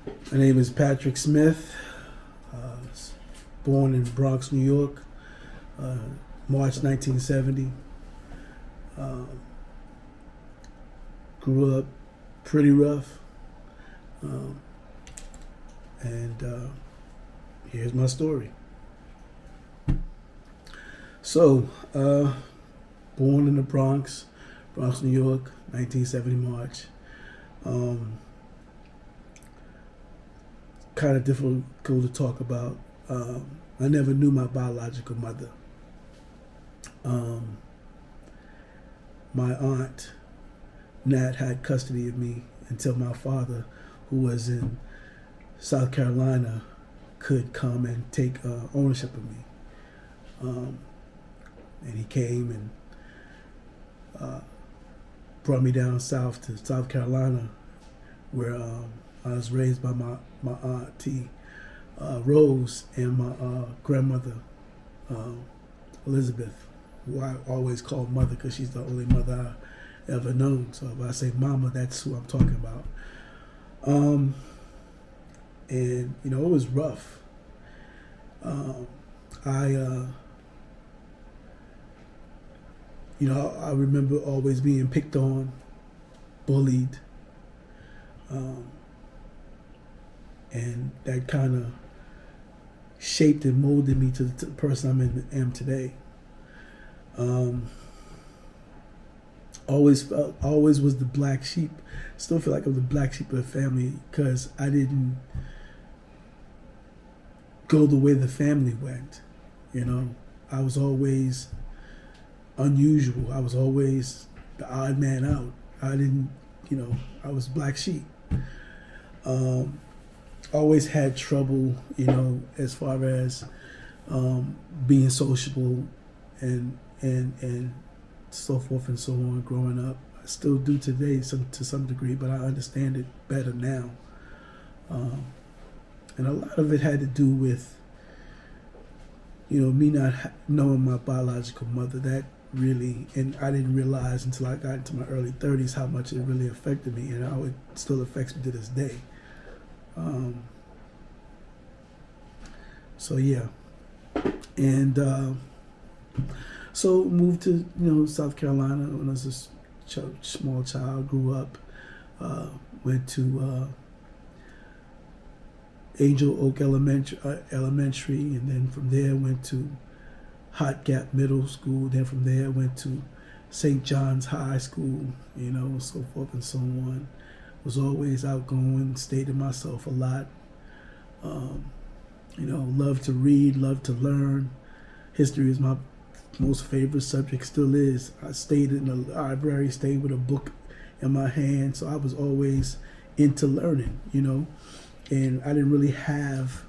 My name is Patrick Smith. Was born in Bronx, New York, March 1970. Grew up pretty rough. And here's my story. So, born in the Bronx, New York, 1970 March. Kind of difficult to talk about. I never knew my biological mother. My aunt, Nat, had custody of me until my father, who was in South Carolina, could come and take ownership of me. And he came and brought me down south to South Carolina, where I was raised by my auntie Rose and my grandmother Elizabeth, who I always call mother because she's the only mother I ever known. So if I say mama, that's who I'm talking about. And it was rough. I remember always being picked on, bullied, and that kind of shaped and molded me to the person I am today. Always was the black sheep. Still feel like I'm the black sheep of the family because I didn't go the way the family went. I was always unusual. I was always the odd man out. I didn't, I was black sheep. Always had trouble, as far as being sociable and so forth and so on growing up. I still do today to some degree, but I understand it better now. And a lot of it had to do with, me not knowing my biological mother. That really, and I didn't realize until I got into my early 30s how much it really affected me and how it still affects me to this day. So yeah, and so moved to South Carolina when I was a small child. Grew up, went to Angel Oak Elementary, and then from there went to Hot Gap Middle School. Then from there went to St. John's High School. So forth and so on. Was always outgoing, stayed to myself a lot. Loved to read, loved to learn. History is my most favorite subject, still is. I stayed in the library, stayed with a book in my hand, so I was always into learning, and I didn't really have,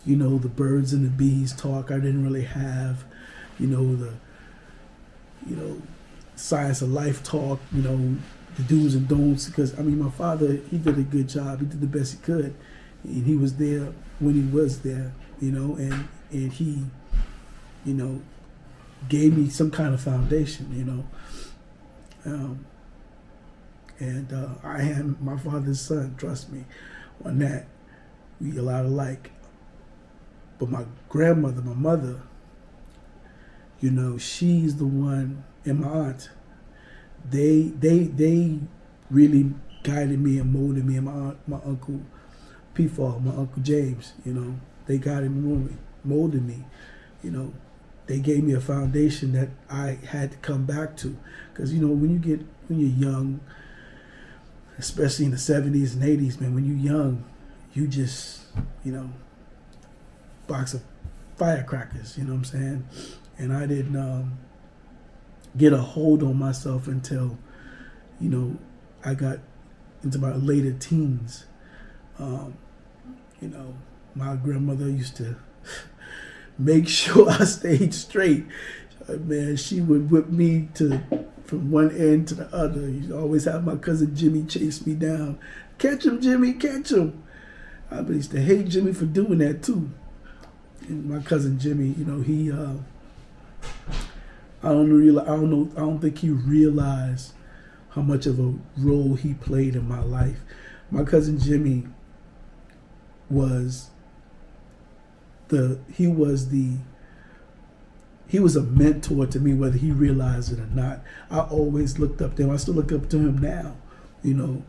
the birds and the bees talk. I didn't really have, the, science of life talk, the do's and don'ts, because my father, he did a good job. He did the best he could, and he was there when he was there, and he, gave me some kind of foundation, and I am my father's son. Trust me on that. We a lot alike. But my grandmother, my mother, she's the one, and my aunt. They really guided me and molded me, and my uncle Peefaw, my uncle James, they guided me, molded me, They gave me a foundation that I had to come back to, because when you're young, especially in the 70s and 80s, man, when you're young, you just box of firecrackers, you know what I'm saying? And I didn't get a hold on myself until, I got into my later teens. My grandmother used to make sure I stayed straight. Man, she would whip me from one end to the other. You'd always have my cousin Jimmy chase me down. Catch him, Jimmy, catch him. I used to hate Jimmy for doing that too. And my cousin Jimmy, he I don't think he realized how much of a role he played in my life. My cousin Jimmy was he was a mentor to me, whether he realized it or not. I always looked up to him. I still look up to him now. You know,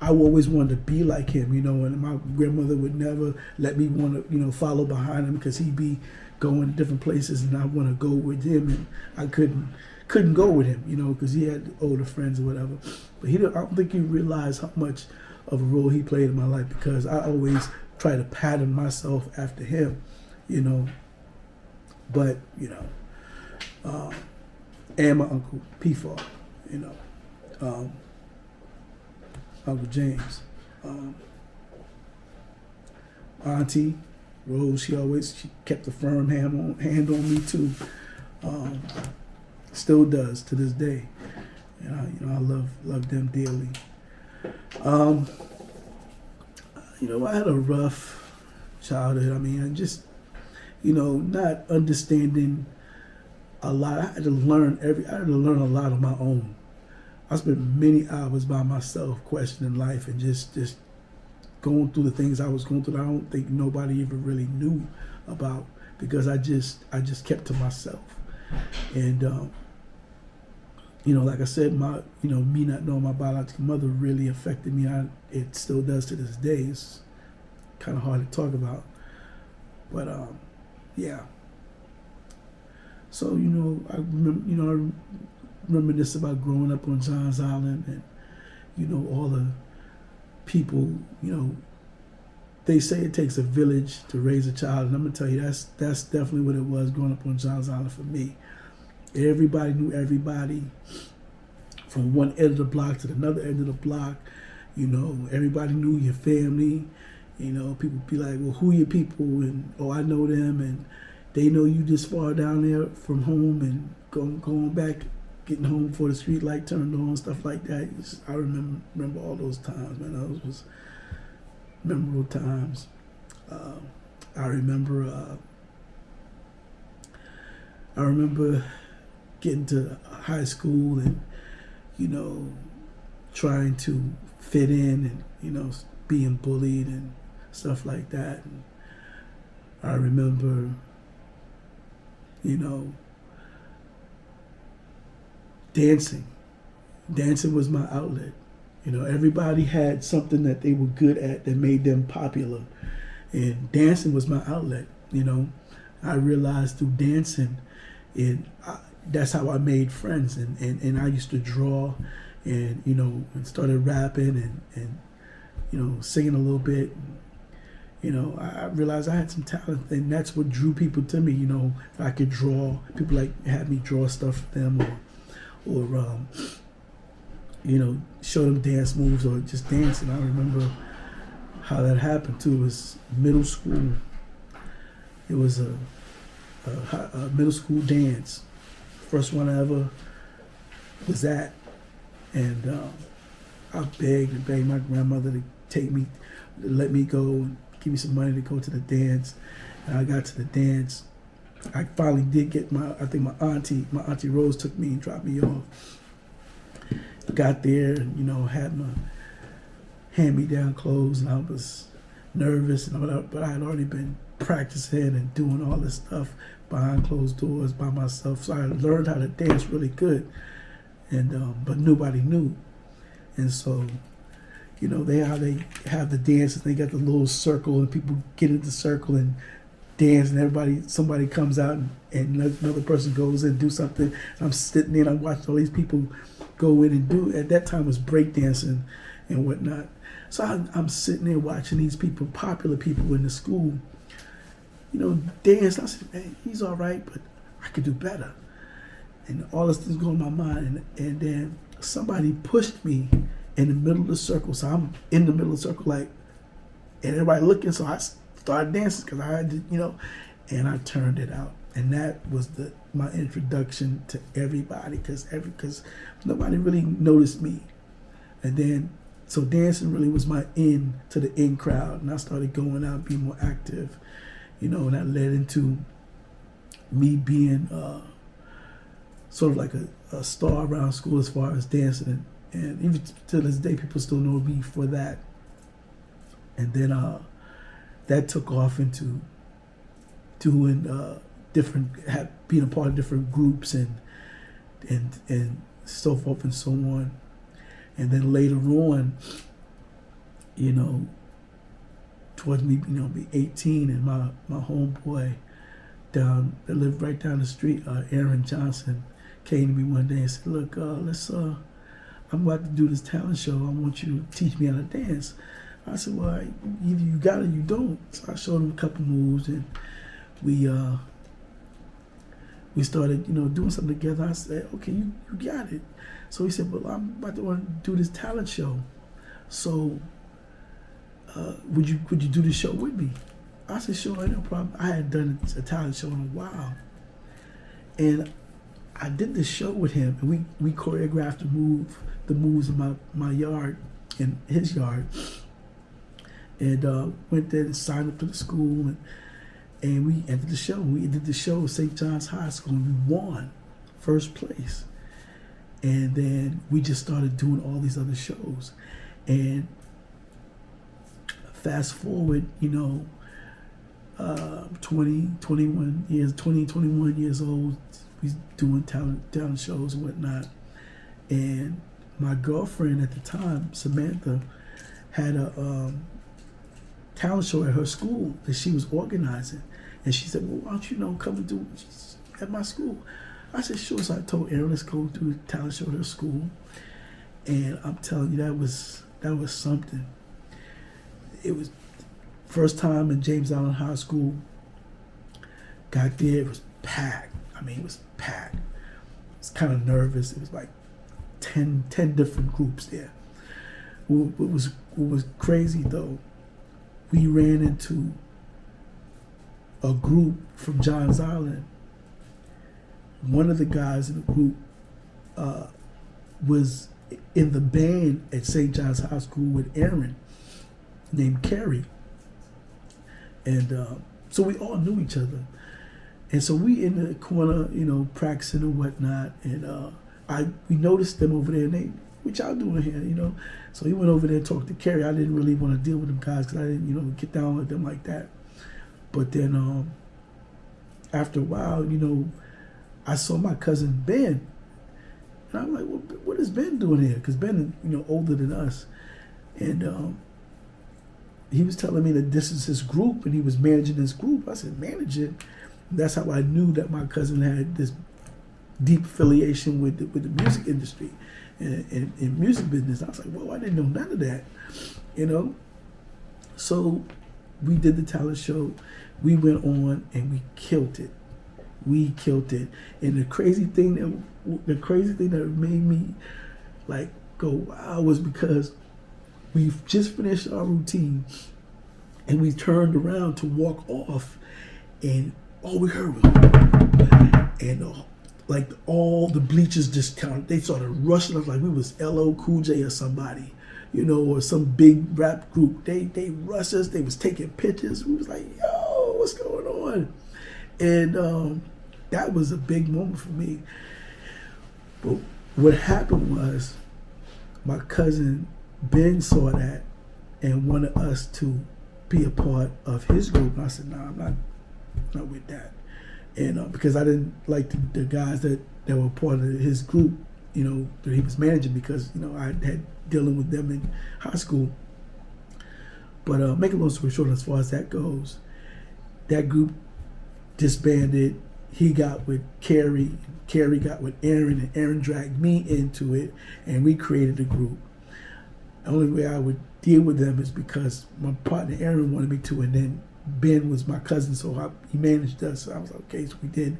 I always wanted to be like him, you know, and my grandmother would never let me want to, you know, follow behind him because he'd be going to different places and I want to go with him, and I couldn't go with him, you know, because he had older friends or whatever. But I don't think he realized how much of a role he played in my life, because I always try to pattern myself after him, you know. But, you know, and my uncle P-Fall, you know, Uncle James, Auntie Rose, she kept a firm hand on me too. Still does to this day. And I love them dearly. You know, I had a rough childhood. I mean, I just, you know, not understanding a lot. I had to learn a lot on my own. I spent many hours by myself questioning life and just going through the things I was going through that I don't think nobody even really knew about, because I just kept to myself. And you know, like I said, me not knowing my biological mother really affected me. It still does to this day. It's kind of hard to talk about, but yeah. So, you know, I reminisce about growing up on Johns Island, and, you know, all the people, you know, they say it takes a village to raise a child, and I'm gonna tell you that's definitely what it was growing up on Johns Island for me. Everybody knew everybody from one end of the block to another end of the block. You know, everybody knew your family. You know, people be like, well, who are your people? And, oh, I know them. And they know you this far down there from home, and going back, getting home before the street light turned on, stuff like that. I remember all those times, man. Those was memorable times. I remember getting to high school and, you know, trying to fit in and, you know, being bullied and stuff like that. And I remember, you know, dancing. Dancing was my outlet. You know, everybody had something that they were good at that made them popular. And dancing was my outlet, you know. I realized through dancing, that's how I made friends. And I used to draw and, you know, and started rapping and you know, singing a little bit. You know, I realized I had some talent, and that's what drew people to me. You know, if I could draw, people like had me draw stuff for them, or you know, show them dance moves or just dancing. I remember how that happened too. It was middle school. It was a middle school dance, first one I ever was at, and I begged and begged my grandmother to take me, to let me go and give me some money to go to the dance. And I got to the dance. I finally did get my auntie Rose took me and dropped me off. Got there and, you know, had my hand-me-down clothes, and I was nervous, but I had already been practicing and doing all this stuff behind closed doors by myself. So I learned how to dance really good, and but nobody knew. And so, you know, they have the dances. They got the little circle, and people get in the circle and dance, and somebody comes out and another person goes in and do something. And I'm sitting there and I'm watching all these people go in and do. At that time it was breakdancing and whatnot. So I'm sitting there watching these people, popular people in the school, you know, dance. I said, man, he's all right, but I could do better. And all this things going in my mind, and then somebody pushed me in the middle of the circle. So I'm in the middle of the circle, like, and everybody looking. So I started dancing because I had to, you know, and I turned it out. And that was my introduction to everybody, because nobody really noticed me. And then, so dancing really was my in to the in crowd, and I started going out, being more active, you know, and that led into me being sort of like a star around school as far as dancing. And And even to this day, people still know me for that. And then that took off into doing being a part of different groups and so forth and so on. And then later on, towards me, be 18, and my homeboy that lived right down the street, Aaron Johnson, came to me one day and said, "Look, I'm about to do this talent show. I want you to teach me how to dance." I said, "Well, either you got it or you don't." So I showed him a couple moves, and we started, doing something together. I said, "Okay, you got it." So he said, "Well, I'm about to want to do this talent show. So would you do the show with me?" I said, "Sure, no problem." I hadn't done a talent show in a while, and I did the show with him, and we choreographed the moves in my yard, in his yard, and went there and signed up to the school, and we entered the show. We did the show at St. John's High School, and we won first place. And then we just started doing all these other shows. And fast forward, 21 years old, we doing talent shows and whatnot. And my girlfriend at the time, Samantha, had a talent show at her school that she was organizing. And she said, "Well, why don't you come and do it at my school?" I said, "Sure." So I told Aaron, "Let's go do a talent show at her school." And I'm telling you, that was something. It was first time in James Allen High School. Got there, it was packed. It was packed. I was kind of nervous. It was like 10 different groups there. What was crazy though, we ran into a group from Johns Island. One of the guys in the group was in the band at St. John's High School with Aaron, named Kerry. And so we all knew each other. And so we in the corner, practicing and whatnot. And we noticed them over there, and they, "What y'all doing here?" So he went over there and talked to Kerry. I didn't really want to deal with them guys because I didn't, get down with them like that. But then after a while, I saw my cousin Ben, and I'm like, "Well, what is Ben doing here?" Because Ben is, older than us, and he was telling me that this is his group, and he was managing this group. I said, "Managing?" That's how I knew that my cousin had this deep affiliation with the music industry and music business. I was like, "Whoa, I didn't know none of that," So we did the talent show. We went on and we killed it. And the crazy thing that made me go wow was because we just finished our routine and we turned around to walk off, and all we heard was, and all the bleachers just they started rushing us like we was LL Cool J or somebody, or some big rap group. They rushed us. They was taking pictures. We was like, "Yo, what's going on?" And that was a big moment for me. But what happened was my cousin Ben saw that and wanted us to be a part of his group. And I said, "Nah, I'm not with that." And because I didn't like the guys that were part of his group, that he was managing, because I had dealing with them in high school. But make a long story short, as far as that goes, that group disbanded. He got with Kerry got with Aaron, and Aaron dragged me into it, and we created a group. The only way I would deal with them is because my partner Aaron wanted me to, and then Ben was my cousin, so he managed us. So I was like, okay, so we did.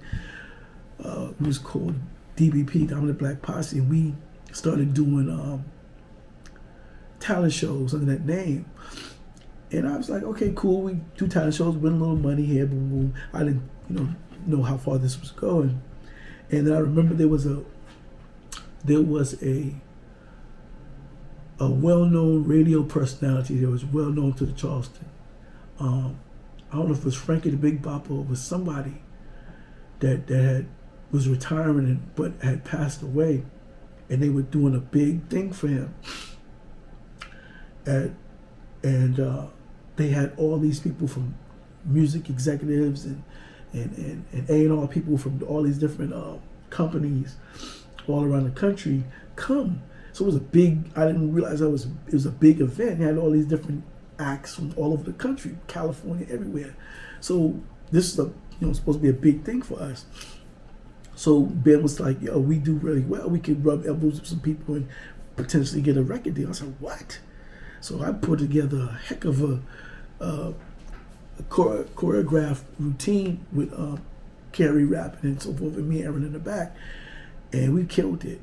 It was called DBP, Dominant Black Posse, and we started doing talent shows under that name. And I was like, okay, cool. We do talent shows, win a little money here, boom, boom. I didn't, know how far this was going. And then I remember there was a well-known radio personality that was well-known to the Charleston. I don't know if it was Frankie the Big Bopper or was somebody that was retiring but had passed away. and they were doing a big thing for him. And they had all these people from music executives and A&R people from all these different companies all around the country come. So it was a big, I didn't realize it was a big event. It had all these different acts from all over the country, California, everywhere. So this is supposed to be a big thing for us. So Ben was like, yo, we do really well. We could rub elbows with some people and potentially get a record deal. I said, what? So I put together a heck of a choreographed routine with Carrie rapping and so forth, and me and Aaron in the back, and we killed it.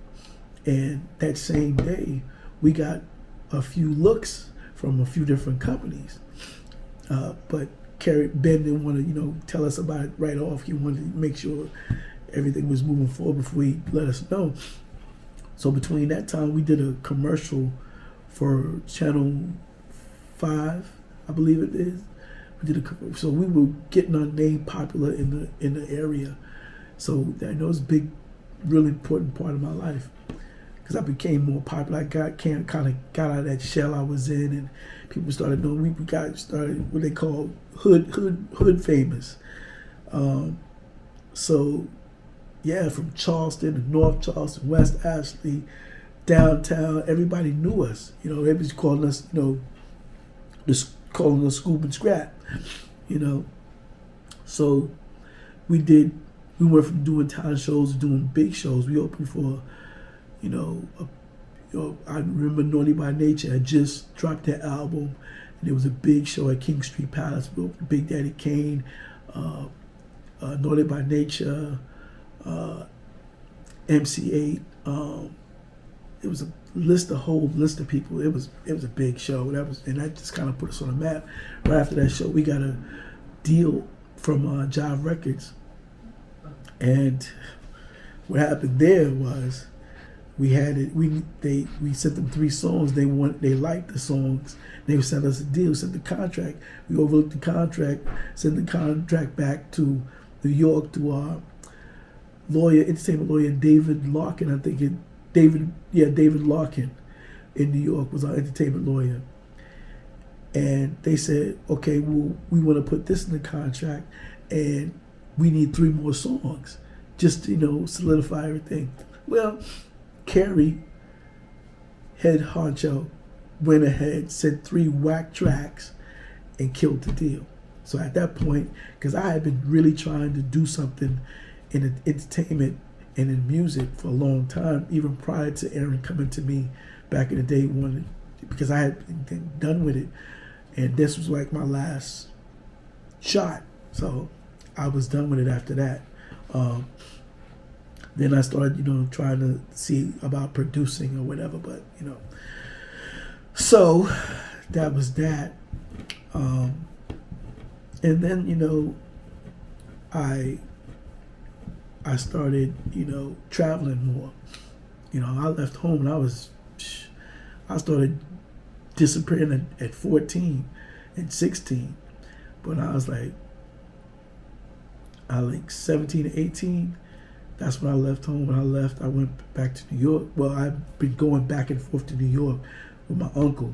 And that same day, we got a few looks from a few different companies, but Ben didn't want to, tell us about it right off. He wanted to make sure everything was moving forward before he let us know. So between that time, we did a commercial for Channel 5, I believe it is. So we were getting our name popular in the area. So that was a big, really important part of my life, because I became more popular. I kind of got out of that shell I was in, and people started knowing. We started what they call hood famous. So yeah, from Charleston to North Charleston, West Ashley, downtown, everybody knew us. They was calling us, calling us Scoop and Scrap. So we went from doing talent shows to doing big shows. We opened for, I remember Naughty by Nature had just dropped their album, and there was a big show at King Street Palace. We opened Big Daddy Kane, Naughty by Nature, MC8. It was a whole list of people. It was a big show. And that just kind of put us on the map. Right after that show, we got a deal from Jive Records, and what happened there was we sent them 3 songs. They liked the songs. They sent us a deal, sent the contract. We overlooked the contract, sent the contract back to New York to our entertainment lawyer David Larkin. I think David Larkin in New York was our entertainment lawyer. And they said, okay, well, we want to put this in the contract, and we need 3 more songs just to, solidify everything. Well, Carrie, head honcho, went ahead, sent 3 whack tracks, and killed the deal. So at that point, because I had been really trying to do something in entertainment and in music for a long time, even prior to Aaron coming to me back in the day, because I had been done with it. And this was like my last shot. So I was done with it after that. Then I started, trying to see about producing or whatever. But, so that was that. And then, I started, traveling more. I left home and I started disappearing at 14 and 16. But I was like 17 or 18. That's when I left home. When I left, I went back to New York. Well, I've been going back and forth to New York with my uncle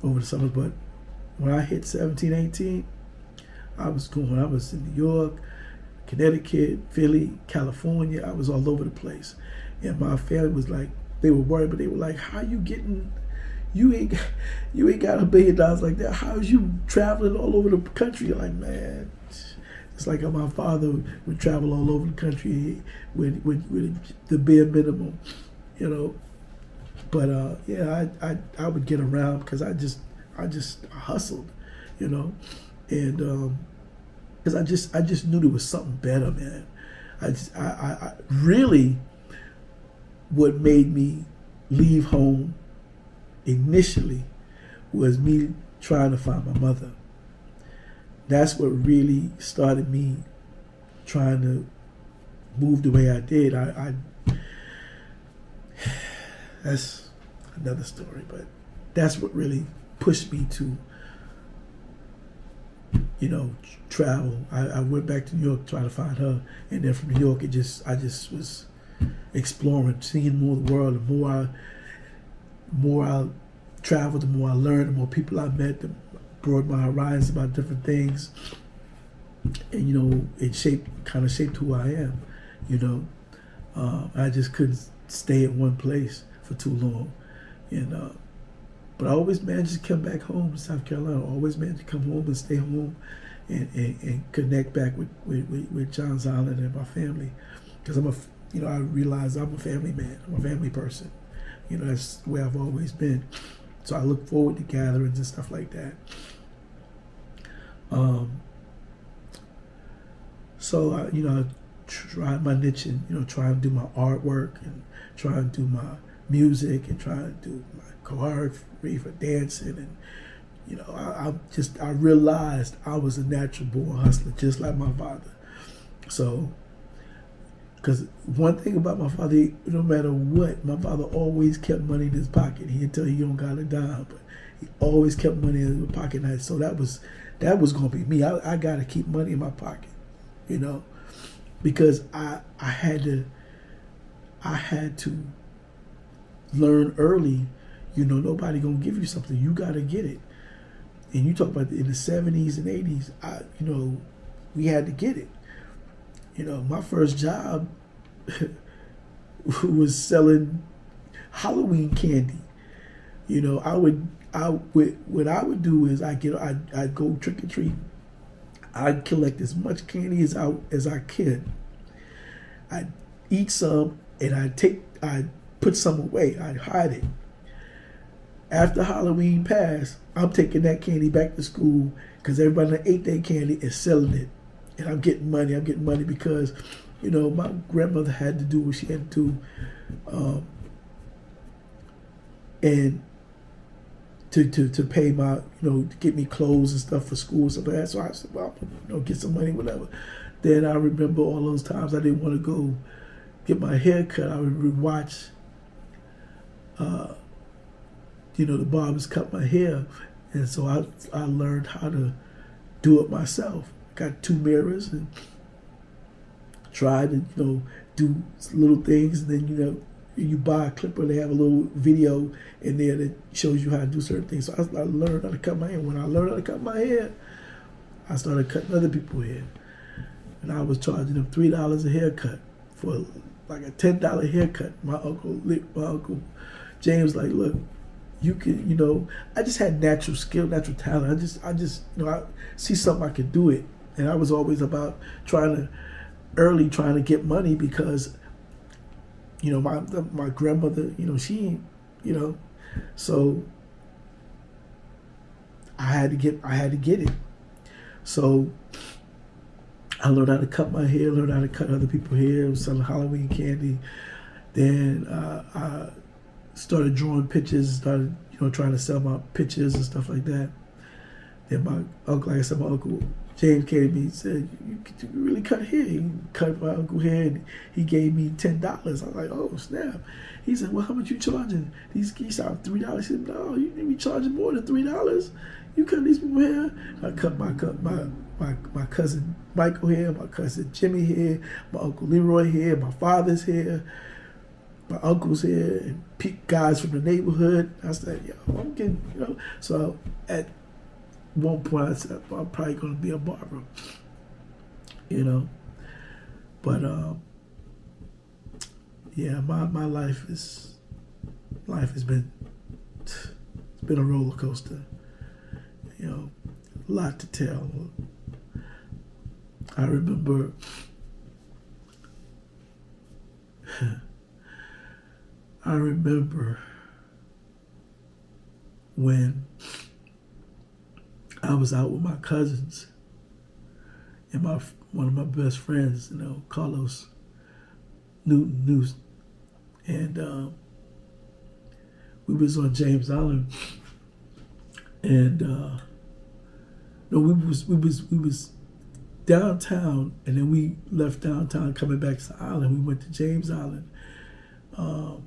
over the summers. But when I hit 17, 18, I was in New York, Connecticut, Philly, California. I was all over the place. And my family was like, they were worried, but they were like, how you getting, you ain't got $1 billion like that. How's you traveling all over the country? You're like, man, it's like my father would travel all over the country with the bare minimum, But I would get around because I just hustled, and because I just knew there was something better, man. I really, what made me leave home initially was me trying to find my mother. That's what really started me trying to move the way I did. That's another story, but that's what really pushed me to, travel. I went back to New York trying to find her, and then from New York, I just was exploring, seeing more of the world. The more I traveled, the more I learned, the more people I met, the broadened my horizons about different things. And it kind of shaped who I am. I just couldn't stay at one place for too long, and but I always managed to come back home to South Carolina. I always managed to come home and stay home, and connect back with Johns Island and my family, because I realize I'm a family man. I'm a family person. That's where I've always been. So I look forward to gatherings and stuff like that. So I try my niche and try and do my artwork and try and do my music and try and do my choreography for dancing, and I realized I was a natural born hustler, just like my father. So, because one thing about my father, no matter what, my father always kept money in his pocket. He'd tell you don't got a dime, but he always kept money in his pocket. And so that was gonna be me. I got to keep money in my pocket, because I had to learn early. Nobody gonna give you something. You got to get it. And you talk about in the 70s and 80s, we had to get it. My first job was selling Halloween candy. What I would do is I'd go trick or treat. I'd collect as much candy as I could. I'd eat some and I'd put some away. I'd hide it. After Halloween passed, I'm taking that candy back to school because everybody that ate that candy is selling it. And I'm getting money. Because, my grandmother had to do what she had to do. And to pay my, to get me clothes and stuff for school and stuff like that. So I said, well, get some money, whatever. Then I remember all those times I didn't want to go get my hair cut. I would watch, the barbers cut my hair. And so I learned how to do it myself. Got 2 mirrors and tried to, do little things. And then, you buy a clipper, they have a little video in there that shows you how to do certain things. So I learned how to cut my hair. When I learned how to cut my hair, I started cutting other people's hair. And I was charging them $3 a haircut for like a $10 haircut. My uncle James, like, look, you can, I just had natural skill, natural talent. I just, I see something I could do it. And I was always about trying to get money because, my grandmother, she, so I had to get it. So I learned how to cut my hair, learned how to cut other people's hair. I was selling Halloween candy. Then I started drawing pictures, started, trying to sell my pictures and stuff like that. Then my uncle, like I said, my uncle James came to me and said, you really cut hair. He cut my uncle's hair and he gave me $10. I was like, oh, snap. He said, well, how much you charging? He said, $3. He said, no, you need to be charging more than $3. You cut these people hair. I cut my cousin Michael hair, my cousin Jimmy hair, my uncle Leroy hair, my father's hair, my uncle's hair, and guys from the neighborhood. I said, yo, I'm getting, So at one point I said, well, I'm probably going to be a barber, But yeah, my life has been, it's been a roller coaster. A lot to tell. I remember when I was out with my cousins and one of my best friends, Carlos Newton, and we was on James Island, and we was downtown, and then we left downtown coming back to the island. We went to James Island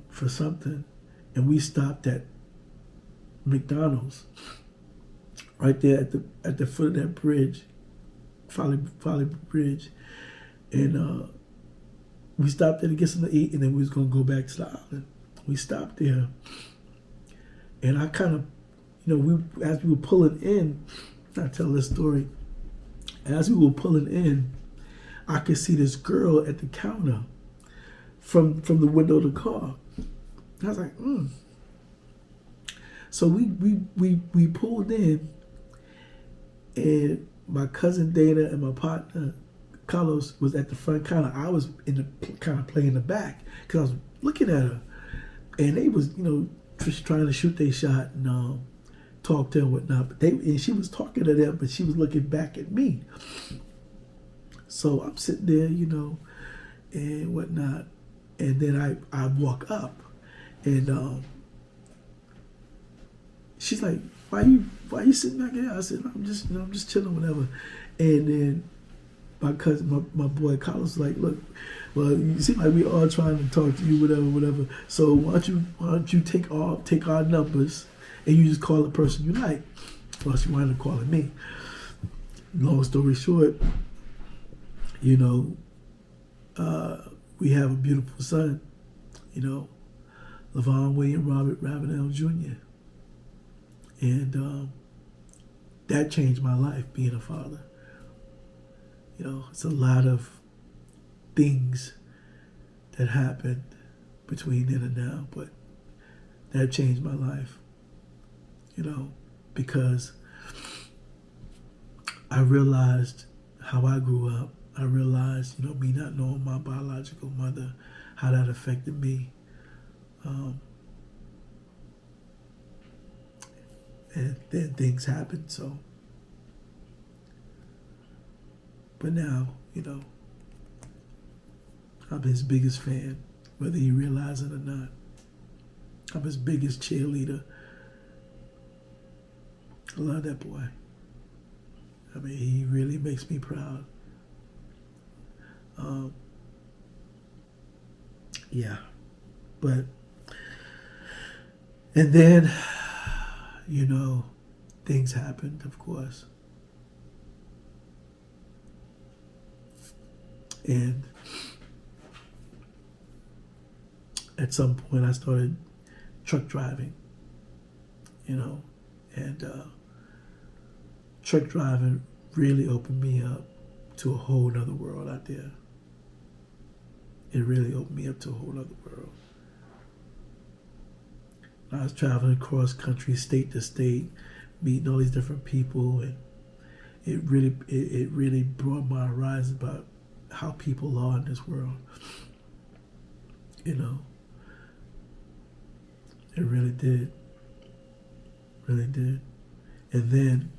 for something, and we stopped at McDonald's right there at the foot of that bridge, Folly Bridge, and we stopped there to get something to eat, and then we was gonna go back to the island. We stopped there, and I kind of, as we were pulling in, I tell this story. As we were pulling in, I could see this girl at the counter from the window of the car. I was like, So we pulled in, and my cousin Dana and my partner Carlos was at the front counter. I was in the kind of playing the back because I was looking at her, and they was just trying to shoot their shot and talk to her and whatnot. But and she was talking to them, but she was looking back at me. So I'm sitting there, and whatnot, and then I walk up, and she's like, why you sitting back there? I said, I'm just chilling, whatever. And then my cousin, my boy Carlos was like, look, well, you seem like we all trying to talk to you, whatever. So why don't you take our numbers and you just call the person you like? Well, she wanted to call me. Long story short, we have a beautiful son, LaVon William Robert Ravenel Jr. And that changed my life, being a father. It's a lot of things that happened between then and now, but that changed my life, because I realized how I grew up. I realized, me not knowing my biological mother, how that affected me. And then things happened, so. But now, I'm his biggest fan, whether he realizes it or not. I'm his biggest cheerleader. I love that boy. I mean, he really makes me proud. Yeah. But, and then, things happened, of course. And at some point I started truck driving, and truck driving really opened me up to a whole nother world out there. It really opened me up to a whole other world. I was traveling across country, state to state, meeting all these different people, and it really brought my horizon about how people are in this world. It really did. Really did. And then,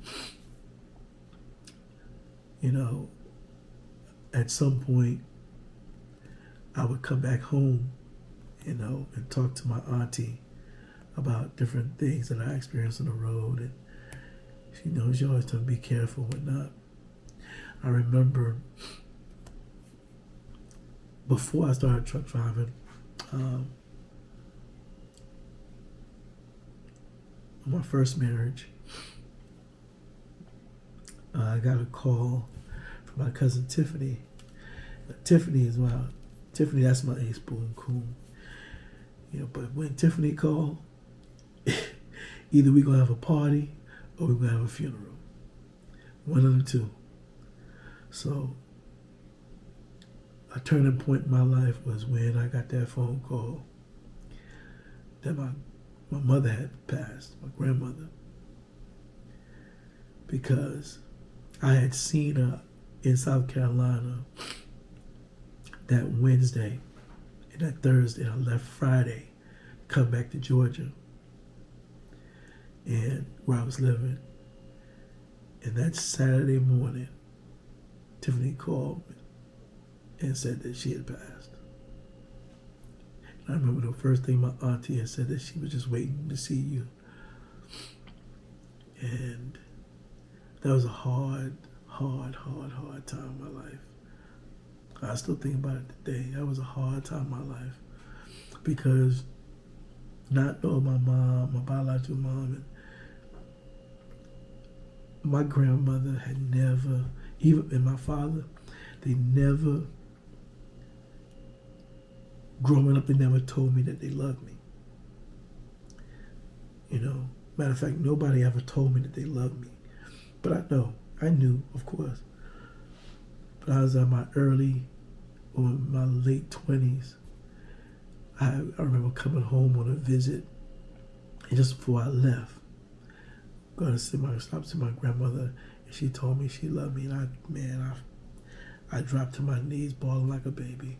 at some point, I would come back home, and talk to my auntie about different things that I experienced on the road. And she always told me, be careful and whatnot. I remember before I started truck driving, my first marriage, I got a call from my cousin Tiffany. Tiffany, that's my ace, boom, cool. But when Tiffany called, either we're going to have a party or we're going to have a funeral. One of the two. So, a turning point in my life was when I got that phone call that my mother had passed, my grandmother. Because I had seen her in South Carolina that Wednesday, and that Thursday I left Friday, come back to Georgia, and where I was living. And that Saturday morning, Tiffany called me and said that she had passed. And I remember the first thing my auntie had said, that she was just waiting to see you. And that was a hard time in my life. I still think about it today. That was a hard time in my life, because not knowing my mom, my biological mom, and my grandmother had never, and my father, they never growing up, they never told me that they loved me. You know, matter of fact, nobody ever told me that they loved me. But I knew, of course. But I was in my early or my late 20s. I remember coming home on a visit, and just before I left, stopped to my grandmother, and she told me she loved me, and I dropped to my knees, bawling like a baby.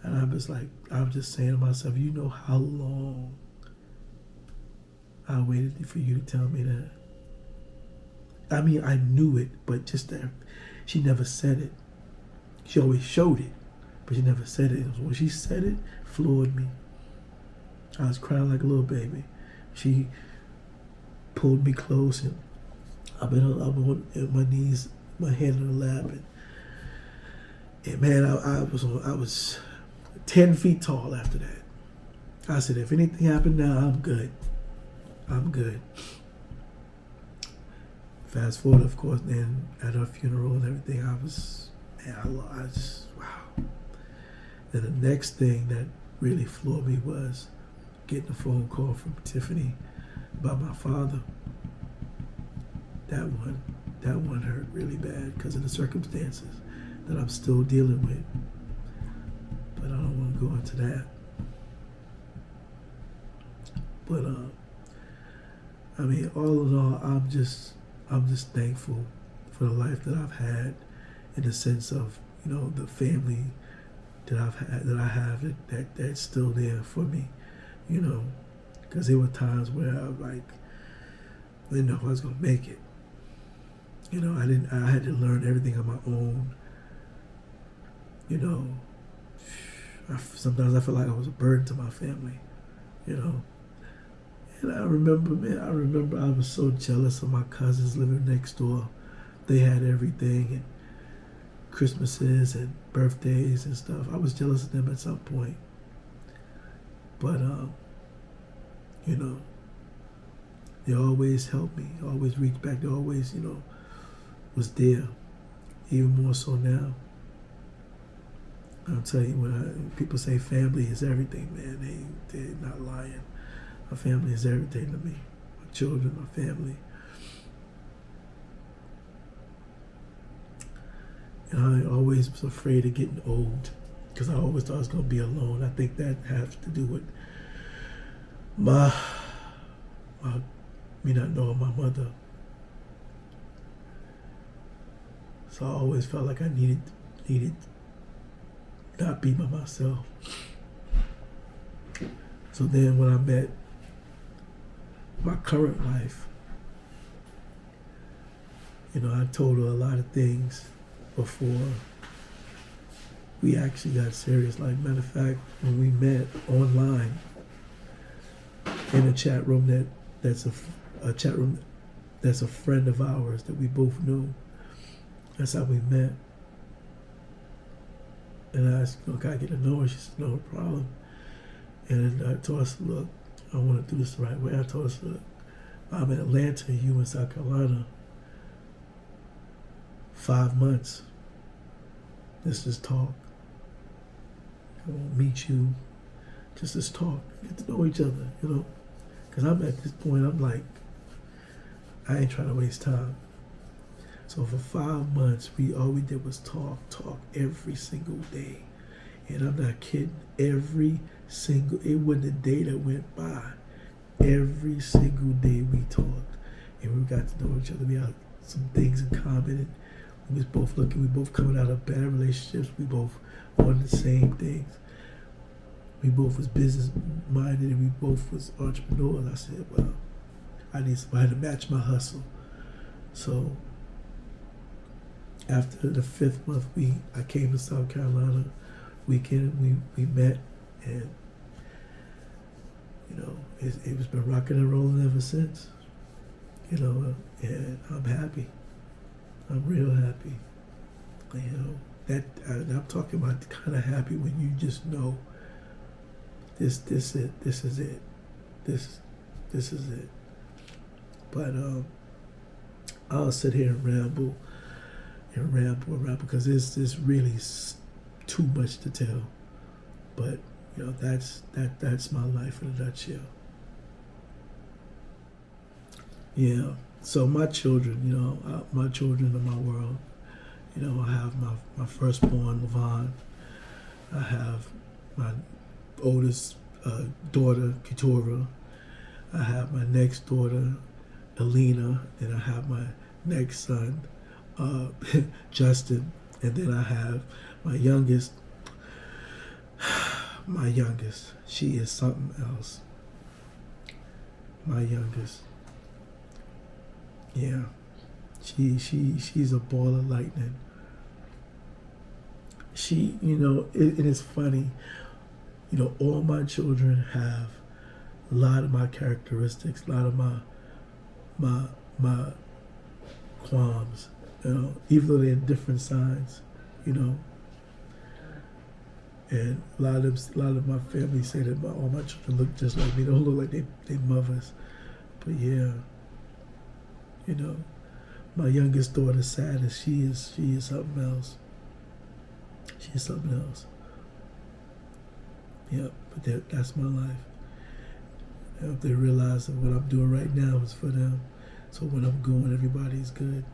And I was just saying to myself, you know how long I waited for you to tell me that. I mean, I knew it, but just that she never said it. She always showed it, but she never said it. When she said it, floored me. I was crying like a little baby. She pulled me close, and I've been on my knees, my hand in her lap, and man, I was 10 feet tall after that. I said, if anything happened now, I'm good. I'm good. Fast forward, of course, then at her funeral and everything, I just, wow. And the next thing that really floored me was getting a phone call from Tiffany about my father. That one hurt really bad because of the circumstances that I'm still dealing with. But I don't want to go into that. But I mean, all in all, I'm just thankful for the life that I've had, in the sense of, you know, the family that I have that's still there for me, you know, because there were times where I didn't know if I was gonna make it. You know, I had to learn everything on my own. You know, sometimes I felt like I was a burden to my family, you know. And I remember I was so jealous of my cousins living next door. They had everything, and Christmases and birthdays and stuff. I was jealous of them at some point. But, you know, they always helped me, always reached back. They always, you know, was there, even more so now. I'll tell you, when people say family is everything, man, they're not lying. My family is everything to me. My children, my family. And I always was afraid of getting old because I always thought I was going to be alone. I think that has to do with me not knowing my mother. So I always felt like I needed not be by myself. So then when I met my current wife, you know, I told her a lot of things before we actually got serious. Like, matter of fact, when we met online in a chat room that's a chat room that's a friend of ours that we both knew. That's how we met. And I asked, can I get to know her? She said, no problem. And I told her, look, I want to do this the right way. I told her, look, I'm in Atlanta, you in South Carolina. 5 months. Let's just talk. I won't meet you. Just talk. Get to know each other, you know. Because I'm at this point, I'm like, I ain't trying to waste time. So for 5 months, all we did was talk every single day. And I'm not kidding. It wasn't a day that went by. Every single day we talked. And we got to know each other. We had some things in common. And we both coming out of bad relationships. We both wanted the same things. We both was business minded, and we both was entrepreneurs. I said, well, I need somebody to match my hustle. So after the 5th month, I came to South Carolina weekend. We met, and you know, it's been rocking and rolling ever since. You know, and I'm happy. I'm real happy. You know, I'm talking about the kind of happy when you just know this is it. But I'll sit here and ramble because this really too much to tell. But you know, that's my life in a nutshell. Yeah. So my children, you know, my children are my world. You know, I have my firstborn, Levon. I have my oldest daughter, Keturah. I have my next daughter, Alina. And I have my next son, Justin. And then I have my youngest. My youngest. She is something else. My youngest. Yeah. She's a ball of lightning. She, you know, it is funny. You know, all my children have a lot of my characteristics, a lot of my qualms. You know, even though they're different signs. You know, and a lot of my family say that all my children look just like me. They don't look like they mothers. But yeah, you know, my youngest daughter, Sadie, she is something else. She is something else. Yeah, but that's my life. And if they realize that what I'm doing right now is for them, so when I'm going, everybody's good.